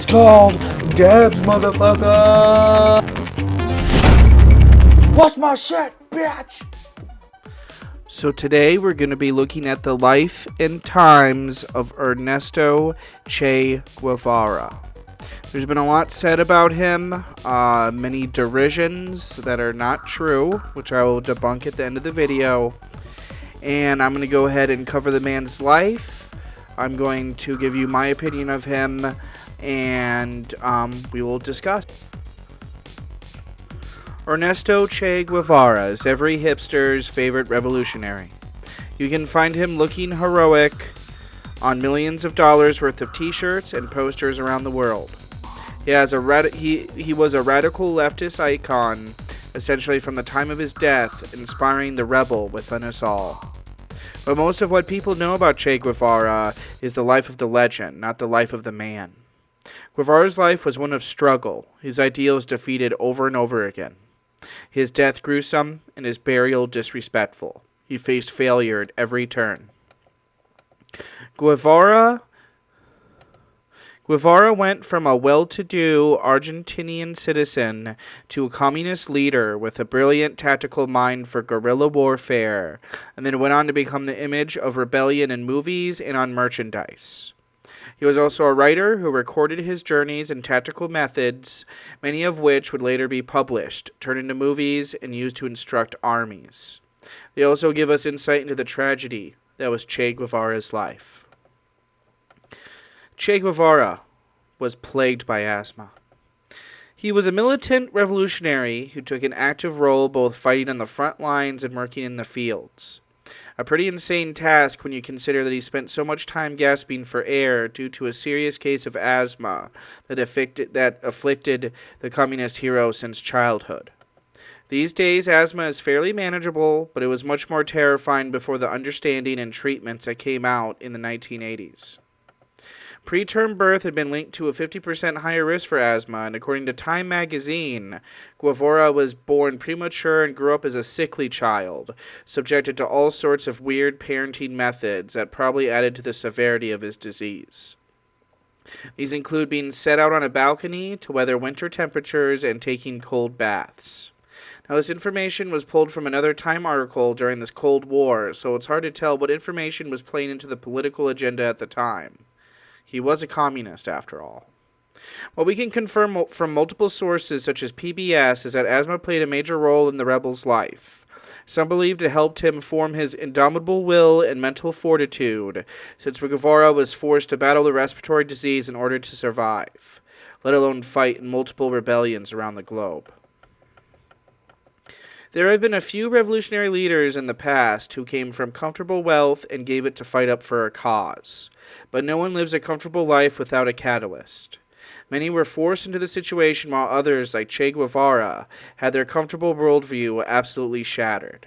It's called Debs, motherfucker! What's my shit, bitch? So today we're going to be looking at the life and times of Ernesto Che Guevara. There's been a lot said about him, many derisions that are not true, which I will debunk at the end of the video. And I'm going to go ahead and cover the man's life. I'm going to give you my opinion of him, and we will discuss. Ernesto Che Guevara is every hipster's favorite revolutionary. You can find him looking heroic on millions of dollars worth of t-shirts and posters around the world. He was a radical leftist icon, essentially from the time of his death, inspiring the rebel within us all. But most of what people know about Che Guevara is the life of the legend, not the life of the man. Guevara's life was one of struggle, his ideals defeated over and over again. His death gruesome and his burial disrespectful. He faced failure at every turn. Guevara went from a well-to-do Argentinian citizen to a communist leader with a brilliant tactical mind for guerrilla warfare, and then went on to become the image of rebellion in movies and on merchandise. He was also a writer who recorded his journeys and tactical methods, many of which would later be published, turned into movies, and used to instruct armies. They also give us insight into the tragedy that was Che Guevara's life. Che Guevara was plagued by asthma. He was a militant revolutionary who took an active role both fighting on the front lines and working in the fields. A pretty insane task when you consider that he spent so much time gasping for air due to a serious case of asthma that afflicted the communist hero since childhood. These days, asthma is fairly manageable, but it was much more terrifying before the understanding and treatments that came out in the 1980s. Preterm birth had been linked to a 50% higher risk for asthma, and according to Time magazine, Guevara was born premature and grew up as a sickly child, subjected to all sorts of weird parenting methods that probably added to the severity of his disease. These include being set out on a balcony to weather winter temperatures and taking cold baths. Now, this information was pulled from another Time article during this Cold War, so it's hard to tell what information was playing into the political agenda at the time. He was a communist, after all. What we can confirm from multiple sources, such as PBS, is that asthma played a major role in the rebel's life. Some believed it helped him form his indomitable will and mental fortitude, since Guevara was forced to battle the respiratory disease in order to survive, let alone fight in multiple rebellions around the globe. There have been a few revolutionary leaders in the past who came from comfortable wealth and gave it to fight up for a cause. But no one lives a comfortable life without a catalyst. Many were forced into the situation while others, like Che Guevara, had their comfortable worldview absolutely shattered.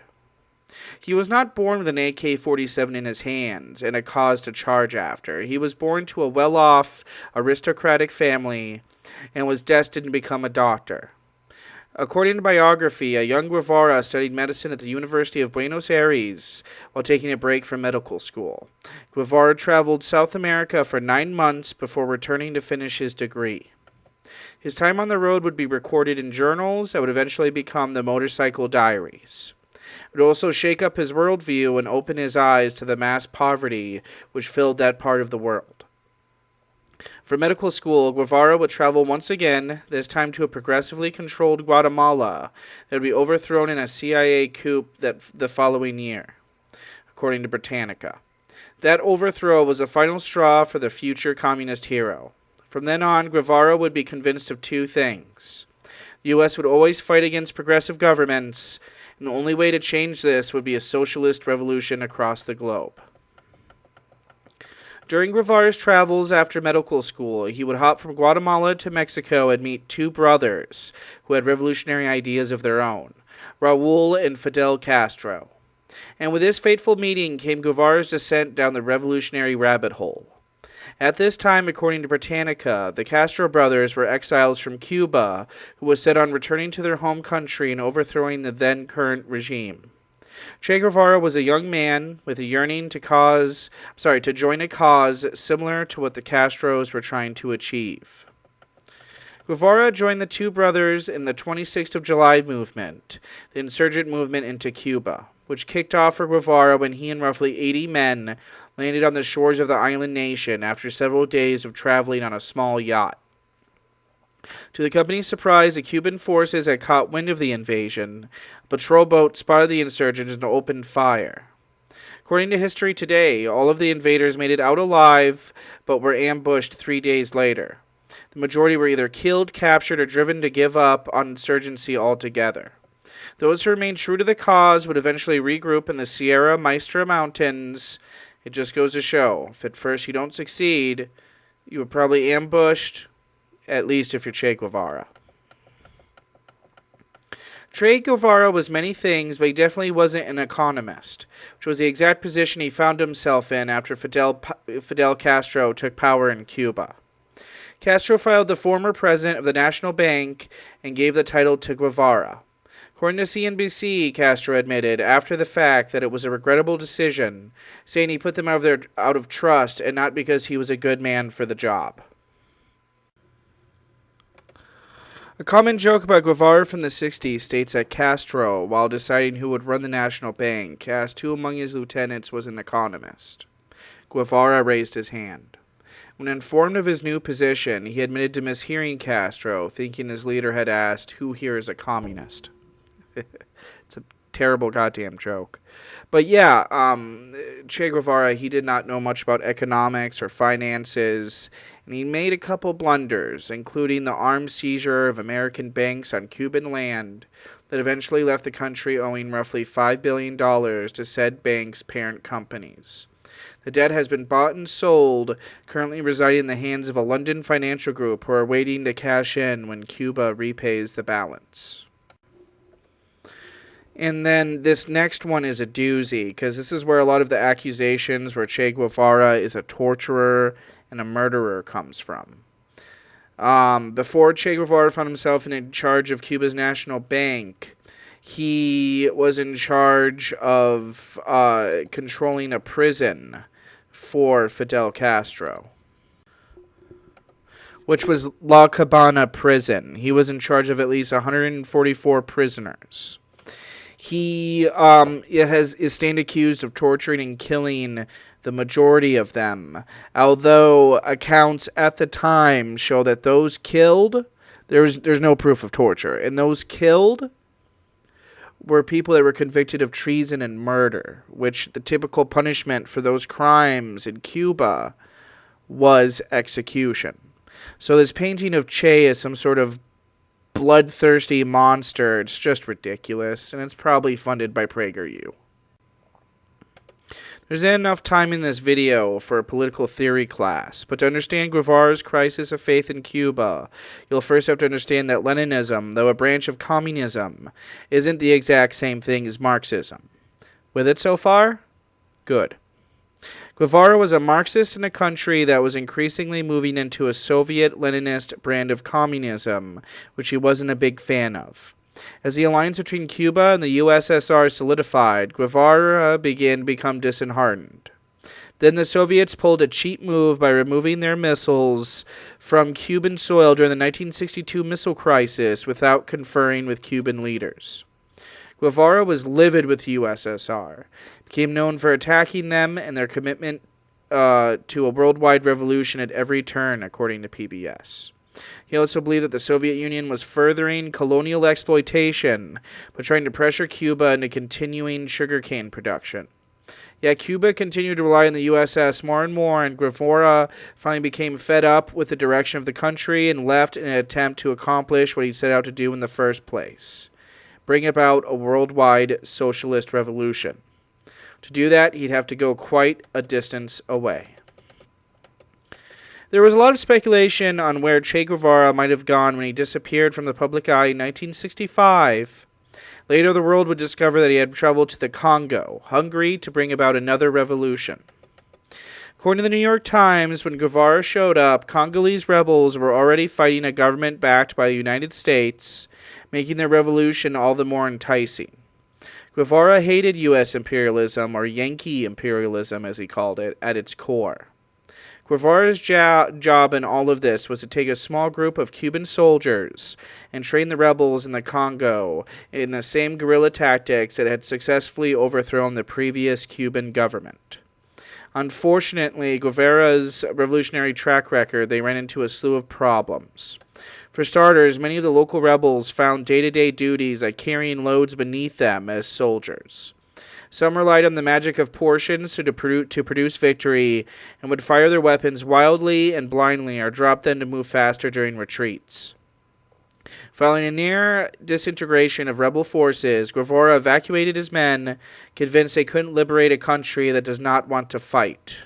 He was not born with an AK-47 in his hands and a cause to charge after. He was born to a well-off, aristocratic family and was destined to become a doctor. According to biography, a young Guevara studied medicine at the University of Buenos Aires while taking a break from medical school. Guevara traveled South America for 9 months before returning to finish his degree. His time on the road would be recorded in journals that would eventually become the Motorcycle Diaries. It would also shake up his worldview and open his eyes to the mass poverty which filled that part of the world. For medical school, Guevara would travel once again, this time to a progressively controlled Guatemala that would be overthrown in a CIA coup the following year, according to Britannica. That overthrow was the final straw for the future communist hero. From then on, Guevara would be convinced of two things. The U.S. would always fight against progressive governments, and the only way to change this would be a socialist revolution across the globe. During Guevara's travels after medical school, he would hop from Guatemala to Mexico and meet two brothers who had revolutionary ideas of their own, Raul and Fidel Castro. And with this fateful meeting came Guevara's descent down the revolutionary rabbit hole. At this time, according to Britannica, the Castro brothers were exiles from Cuba who was set on returning to their home country and overthrowing the then current regime. Che Guevara was a young man with a yearning to join a cause similar to what the Castros were trying to achieve. Guevara joined the two brothers in the 26th of July movement, the insurgent movement into Cuba, which kicked off for Guevara when he and roughly 80 men landed on the shores of the island nation after several days of traveling on a small yacht. To the company's surprise, the Cuban forces had caught wind of the invasion. A patrol boat spotted the insurgents and opened fire. According to history today, all of the invaders made it out alive, but were ambushed 3 days later. The majority were either killed, captured, or driven to give up on insurgency altogether. Those who remained true to the cause would eventually regroup in the Sierra Maestra Mountains. It just goes to show, if at first you don't succeed, you were probably ambushed, at least if you're Che Guevara. Che Guevara was many things, but he definitely wasn't an economist, which was the exact position he found himself in after Fidel Castro took power in Cuba. Castro fired the former president of the National Bank and gave the title to Guevara. According to CNBC, Castro admitted after the fact that it was a regrettable decision, saying he put them out of trust and not because he was a good man for the job. A common joke about Guevara from the 60s states that Castro, while deciding who would run the National Bank, asked who among his lieutenants was an economist. Guevara raised his hand. When informed of his new position, he admitted to mishearing Castro, thinking his leader had asked, "Who here is a communist?" It's a terrible goddamn joke. But yeah, Che Guevara, he did not know much about economics or finances, and he made a couple blunders, including the armed seizure of American banks on Cuban land that eventually left the country owing roughly $5 billion to said banks' parent companies. The debt has been bought and sold, currently residing in the hands of a London financial group who are waiting to cash in when Cuba repays the balance. And then this next one is a doozy, because this is where a lot of the accusations where Che Guevara is a torturer and a murderer comes from. Before Che Guevara found himself in charge of Cuba's National Bank, he was in charge of controlling a prison for Fidel Castro, which was La Cabana prison. He was in charge of at least 144 prisoners. He is stand accused of torturing and killing the majority of them, although accounts at the time show that those killed, there's no proof of torture, and those killed were people that were convicted of treason and murder, which the typical punishment for those crimes in Cuba was execution. So this painting of Che as some sort of bloodthirsty monster, it's just ridiculous, and it's probably funded by PragerU. There's enough time in this video for a political theory class, but to understand Guevara's crisis of faith in Cuba, you'll first have to understand that Leninism, though a branch of communism, isn't the exact same thing as Marxism. With it so far? Good. Guevara was a Marxist in a country that was increasingly moving into a Soviet Leninist brand of communism, which he wasn't a big fan of. As the alliance between Cuba and the USSR solidified, Guevara began to become disheartened. Then the Soviets pulled a cheap move by removing their missiles from Cuban soil during the 1962 missile crisis without conferring with Cuban leaders. Guevara was livid with the USSR, became known for attacking them and their commitment to a worldwide revolution at every turn, according to PBS. He also believed that the Soviet Union was furthering colonial exploitation by trying to pressure Cuba into continuing sugarcane production. Yet Cuba continued to rely on the USS more and more, and Guevara finally became fed up with the direction of the country and left in an attempt to accomplish what he set out to do in the first place: bring about a worldwide socialist revolution. To do that, he'd have to go quite a distance away. There was a lot of speculation on where Che Guevara might have gone when he disappeared from the public eye in 1965. Later, the world would discover that he had traveled to the Congo, hungry to bring about another revolution. According to the New York Times, when Guevara showed up, Congolese rebels were already fighting a government backed by the United States, making their revolution all the more enticing. Guevara hated U.S. imperialism, or Yankee imperialism as he called it, at its core. Guevara's job in all of this was to take a small group of Cuban soldiers and train the rebels in the Congo in the same guerrilla tactics that had successfully overthrown the previous Cuban government. Unfortunately, Guevara's revolutionary track record, they ran into a slew of problems. For starters, many of the local rebels found day-to-day duties like carrying loads beneath them as soldiers. Some relied on the magic of portions to produce victory and would fire their weapons wildly and blindly or drop them to move faster during retreats. Following a near disintegration of rebel forces, Guevara evacuated his men, convinced they couldn't liberate a country that does not want to fight.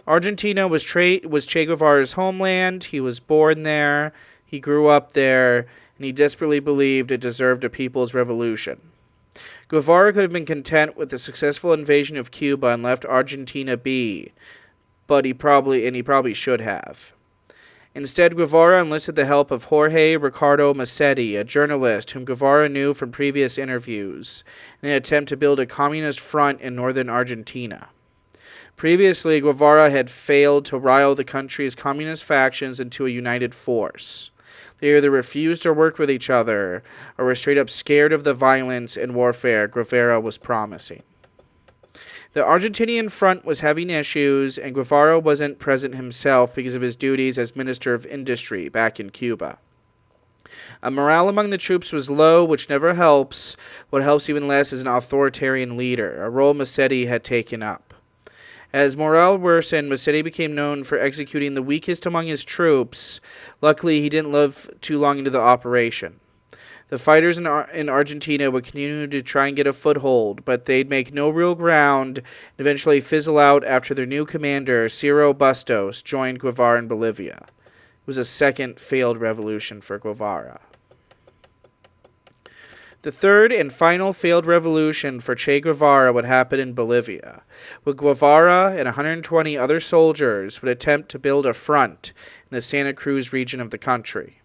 Argentina was Che Guevara's homeland. He was born there, he grew up there, and he desperately believed it deserved a people's revolution. Guevara could have been content with the successful invasion of Cuba and left Argentina be, but he probably should have. Instead, Guevara enlisted the help of Jorge Ricardo Massetti, a journalist whom Guevara knew from previous interviews, in an attempt to build a communist front in northern Argentina. Previously, Guevara had failed to rile the country's communist factions into a united force. They either refused to work with each other or were straight up scared of the violence and warfare Guevara was promising. The Argentinian front was having issues, and Guevara wasn't present himself because of his duties as Minister of Industry back in Cuba. Morale among the troops was low, which never helps. What helps even less is an authoritarian leader, a role Massetti had taken up. As morale worsened, Massetti became known for executing the weakest among his troops. Luckily, he didn't live too long into the operation. The fighters in Argentina would continue to try and get a foothold, but they'd make no real ground and eventually fizzle out after their new commander, Ciro Bustos, joined Guevara in Bolivia. It was a second failed revolution for Guevara. The third and final failed revolution for Che Guevara would happen in Bolivia, where Guevara and 120 other soldiers would attempt to build a front in the Santa Cruz region of the country.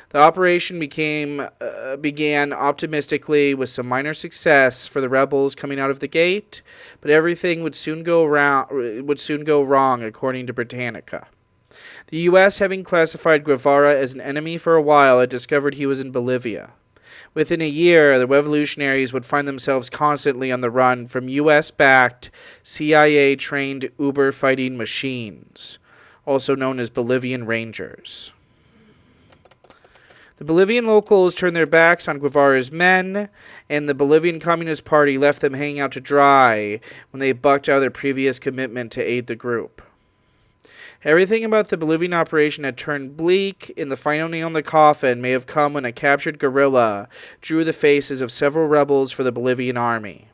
The operation began optimistically with some minor success for the rebels coming out of the gate, but everything would soon go wrong, according to Britannica. The U.S., having classified Guevara as an enemy for a while, had discovered he was in Bolivia. Within a year, the revolutionaries would find themselves constantly on the run from U.S.-backed, CIA-trained Uber-fighting machines, also known as Bolivian Rangers. The Bolivian locals turned their backs on Guevara's men, and the Bolivian Communist Party left them hanging out to dry when they bucked out of their previous commitment to aid the group. Everything about the Bolivian operation had turned bleak, and the final nail in the coffin may have come when a captured guerrilla drew the faces of several rebels for the Bolivian army.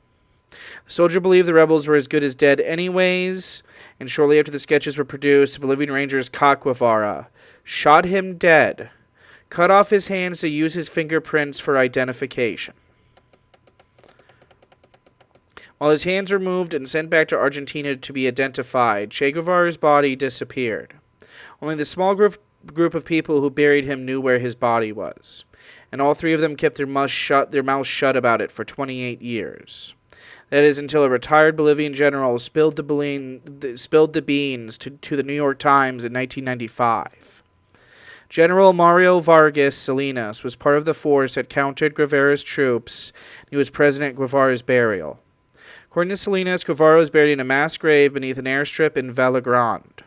The soldier believed the rebels were as good as dead anyways, and shortly after the sketches were produced, the Bolivian Rangers caught Guevara, shot him dead, cut off his hands to use his fingerprints for identification. While his hands were moved and sent back to Argentina to be identified, Che Guevara's body disappeared. Only the small group of people who buried him knew where his body was, and all three of them kept their mouths shut about it for 28 years. That is, until a retired Bolivian general spilled the beans to the New York Times in 1995. General Mario Vargas Salinas was part of the force that countered Guevara's troops. He was present at Guevara's burial. According to Salinas, Guevara was buried in a mass grave beneath an airstrip in Vallegrande.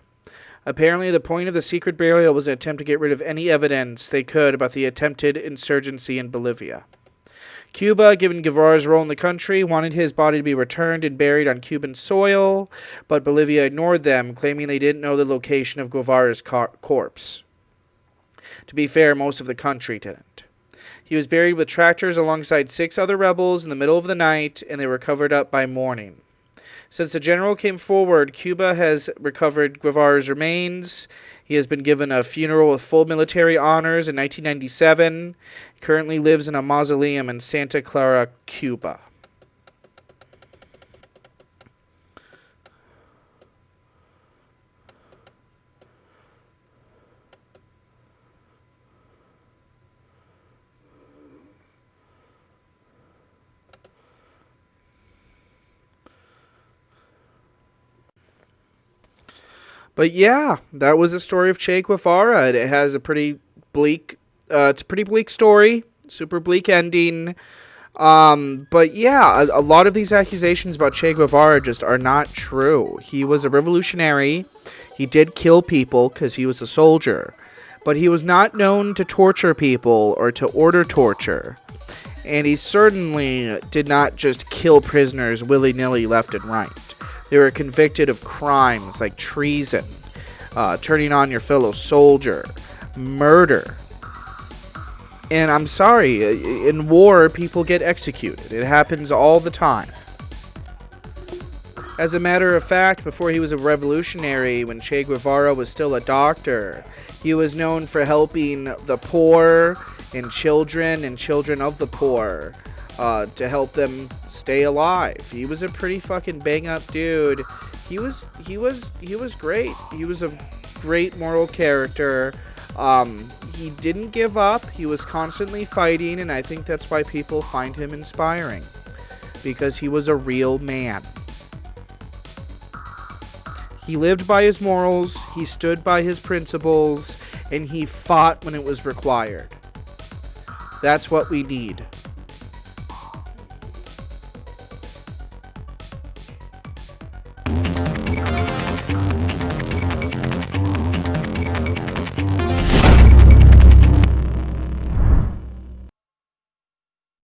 Apparently, the point of the secret burial was an attempt to get rid of any evidence they could about the attempted insurgency in Bolivia. Cuba, given Guevara's role in the country, wanted his body to be returned and buried on Cuban soil, but Bolivia ignored them, claiming they didn't know the location of Guevara's corpse. To be fair, most of the country didn't. He was buried with tractors alongside 6 other rebels in the middle of the night, and they were covered up by morning. Since the general came forward, Cuba has recovered Guevara's remains. He has been given a funeral with full military honors in 1997. He currently lives in a mausoleum in Santa Clara, Cuba. But yeah, that was the story of Che Guevara. It has a pretty bleak, it's a pretty bleak story, super bleak ending. But yeah, a lot of these accusations about Che Guevara just are not true. He was a revolutionary. He did kill people because he was a soldier. But he was not known to torture people or to order torture. And he certainly did not just kill prisoners willy-nilly left and right. They were convicted of crimes like treason, turning on your fellow soldier, murder. And I'm sorry, in war, people get executed. It happens all the time. As a matter of fact, before he was a revolutionary, when Che Guevara was still a doctor, he was known for helping the poor and children of the poor to help them stay alive. He was a pretty fucking bang up dude. He was great. He was a great moral character. He didn't give up. He was constantly fighting, and I think that's why people find him inspiring, because he was a real man. He lived by his morals, he stood by his principles, and he fought when it was required. That's what we need.